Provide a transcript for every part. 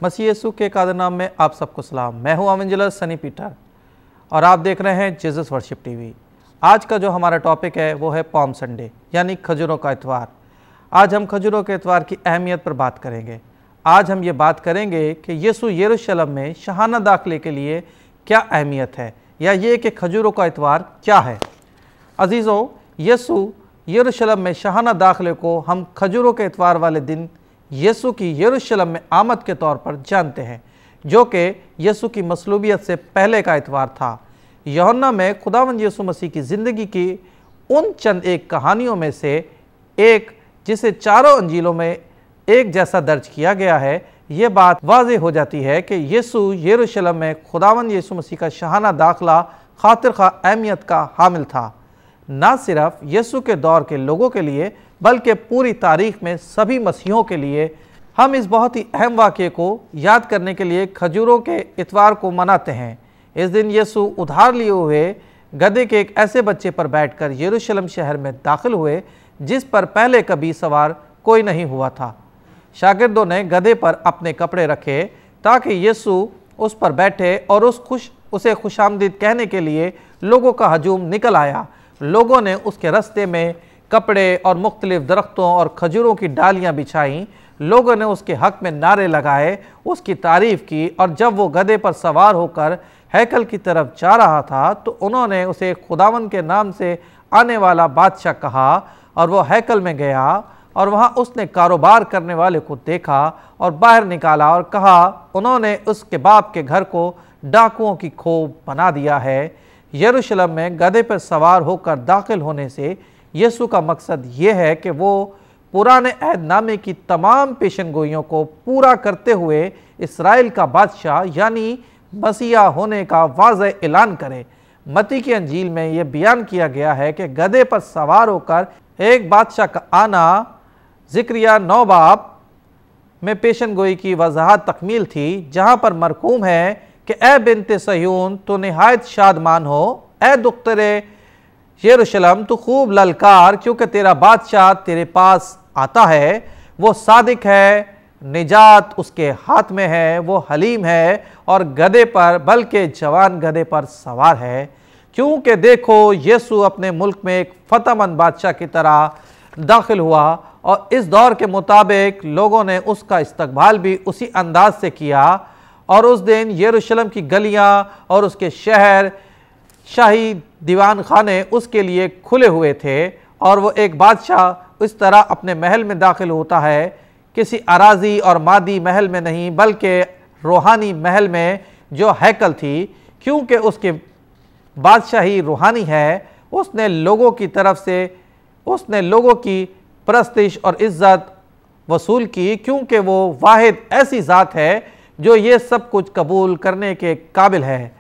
मसीह यीशु के कादर नाम में आप सबको सलाम। मैं हूं एवेंजलिस्ट सनी पीटर और आप देख रहे हैं जीसस वर्शिप टीवी। आज का जो हमारा टॉपिक है वो है पाम संडे यानी खजूरों का इतवार। आज हम खजूरों के इतवार की अहमियत पर बात करेंगे। आज हम ये बात करेंगे कि यीशु यरूशलेम में शाहाना दाखिले के लिए क्या अहमियत है, या ये कि खजूरों का इतवार क्या है। अजीज़ों, यीशु यरूशलेम में शाहाना दाखिले को हम खजूरों के इतवार वाले दिन यीशु की यरूशलेम में आमद के तौर पर जानते हैं, जो कि यीशु की मसलूबियत से पहले का इतवार था। यूहन्ना में खुदावंद यीशु मसीह की ज़िंदगी की उन चंद एक कहानियों में से एक, जिसे चारों अंजीलों में एक जैसा दर्ज किया गया है, ये बात वाज़ेह हो जाती है कि यीशु यरूशलेम में खुदावंद यीशु मसीह का शाहाना दाखिला खातिर खा अहमियत का हामिल था। न सिर्फ यीशु के दौर के लोगों के लिए बल्कि पूरी तारीख में सभी मसीहों के लिए हम इस बहुत ही अहम वाक़ये को याद करने के लिए खजूरों के इतवार को मनाते हैं। इस दिन यीशु उधार लिए हुए गधे के एक ऐसे बच्चे पर बैठकर यरूशलेम शहर में दाखिल हुए जिस पर पहले कभी सवार कोई नहीं हुआ था। शागिर्दों ने गधे पर अपने कपड़े रखे ताकि यीशु उस पर बैठे और उसे खुशामदीद कहने के लिए लोगों का हजूम निकल आया। लोगों ने उसके रास्ते में कपड़े और मुख्तलिफ दरख्तों और खजूरों की डालियां बिछाईं। लोगों ने उसके हक में नारे लगाए, उसकी तारीफ की, और जब वो गधे पर सवार होकर हैकल की तरफ जा रहा था तो उन्होंने उसे खुदावन के नाम से आने वाला बादशाह कहा। और वो हैकल में गया और वहाँ उसने कारोबार करने वाले को देखा और बाहर निकाला और कहा, उन्होंने उसके बाप के घर को डाकुओं की खोप बना दिया है। यरूशलेम में गधे पर सवार होकर दाखिल होने से यीशु का मकसद ये है कि वो पुराने अहदनामे की तमाम पेशनगोइयों को पूरा करते हुए इस्राएल का बादशाह यानी मसीहा होने का वाज़ेह ऐलान करे। मत्ती की अंजील में ये बयान किया गया है कि गधे पर सवार होकर एक बादशाह का आना ज़िक्रिया 9 बाब में पेशनगोई की वजाहत तकमील थी, जहाँ पर मरकूम है कि ए बिन्ते सयून तो निहायत शादमान हो, ए दुख्तरे यरूशलेम तू खूब ललकार, क्योंकि तेरा बादशाह तेरे पास आता है। वो सादिक है, निजात उसके हाथ में है, वो हलीम है और गधे पर, बल्कि जवान गधे पर सवार है। क्योंकि देखो यीशु अपने मुल्क में एक फतहमंद बादशाह की तरह दाखिल हुआ और इस दौर के मुताबिक लोगों ने उसका इस्तकबाल भी उसी अंदाज से किया। और उस दिन यरूशलेम की गलियां और उसके शहर, शाही दीवान खाने उसके लिए खुले हुए थे। और वो एक बादशाह इस तरह अपने महल में दाखिल होता है, किसी अराजी और मादी महल में नहीं बल्कि रूहानी महल में जो हैकल थी। क्योंकि उसके बादशाही रूहानी है, उसने लोगों की परस्तिश और इज्जत वसूल की, क्योंकि वो वाहिद ऐसी ज़ात है जो ये सब कुछ कबूल करने के काबिल है।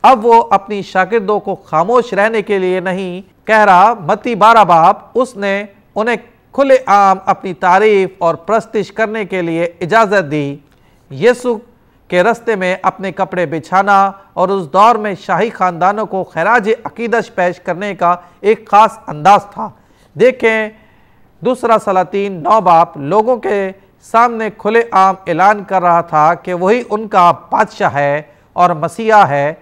अब वो अपनी शागिर्दों को खामोश रहने के लिए नहीं कह रहा। मत्ती 12 बाब उसने उन्हें खुले आम अपनी तारीफ और प्रस्तिश करने के लिए इजाज़त दी। यीशु के रास्ते में अपने कपड़े बिछाना और उस दौर में शाही ख़ानदानों को खैराज अकीदत पेश करने का एक ख़ास अंदाज था। देखें, दूसरा सलातीन 9 बाब लोगों के सामने खुले आम ऐलान कर रहा था कि वही उनका बादशाह है और मसीहा है,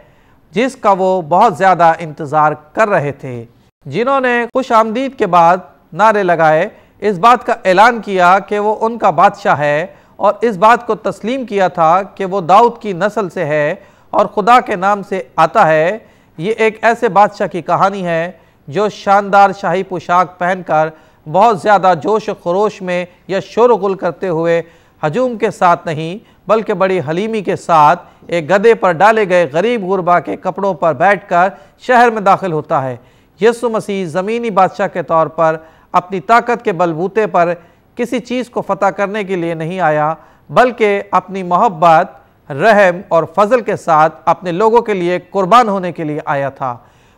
जिसका वो बहुत ज़्यादा इंतज़ार कर रहे थे। जिन्होंने खुश आमदीद के बाद नारे लगाए, इस बात का ऐलान किया कि वो उनका बादशाह है और इस बात को तस्लीम किया था कि वो दाऊद की नस्ल से है और खुदा के नाम से आता है। ये एक ऐसे बादशाह की कहानी है जो शानदार शाही पोशाक पहनकर बहुत ज़्यादा जोश खरोश में या शोरगुल करते हुए हजूम के साथ नहीं बल्कि बड़ी हलीमी के साथ एक गधे पर डाले गए गरीब गुरबा के कपड़ों पर बैठकर शहर में दाखिल होता है। यीशु मसीह ज़मीनी बादशाह के तौर पर अपनी ताकत के बलबूते पर किसी चीज़ को फतह करने के लिए नहीं आया, बल्कि अपनी मोहब्बत, रहम और फजल के साथ अपने लोगों के लिए कुर्बान होने के लिए आया था।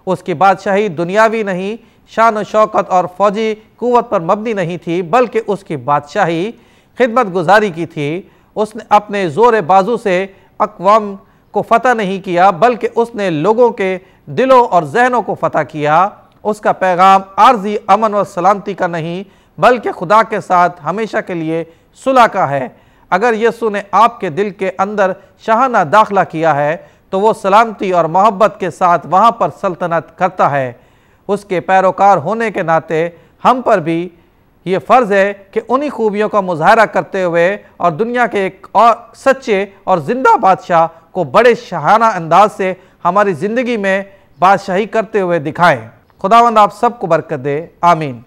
उसकी बादशाही दुनियावी नहीं, शान व शौकत और फौजी कुव्वत पर मबनी नहीं थी, बल्कि उसकी बादशाही खिदमत गुजारी की थी। उसने अपने ज़ोर बाजू से अक़वाम को फतह नहीं किया, बल्कि उसने लोगों के दिलों और जहनों को फतह किया। उसका पैगाम आर्जी अमन व सलामती का नहीं बल्कि खुदा के साथ हमेशा के लिए सुलह का है। अगर यीशु ने आपके दिल के अंदर शाहाना दाखिला किया है तो वो सलामती और मोहब्बत के साथ वहाँ पर सल्तनत करता है। उसके पैरोकार होने के नाते हम पर भी ये फ़र्ज़ है कि उन्हीं खूबियों का मुजाहरा करते हुए और दुनिया के एक और सच्चे और ज़िंदा बादशाह को बड़े शाहाना अंदाज से हमारी ज़िंदगी में बादशाही करते हुए दिखाएं। खुदावंद आप सबको बरकत दे। आमीन।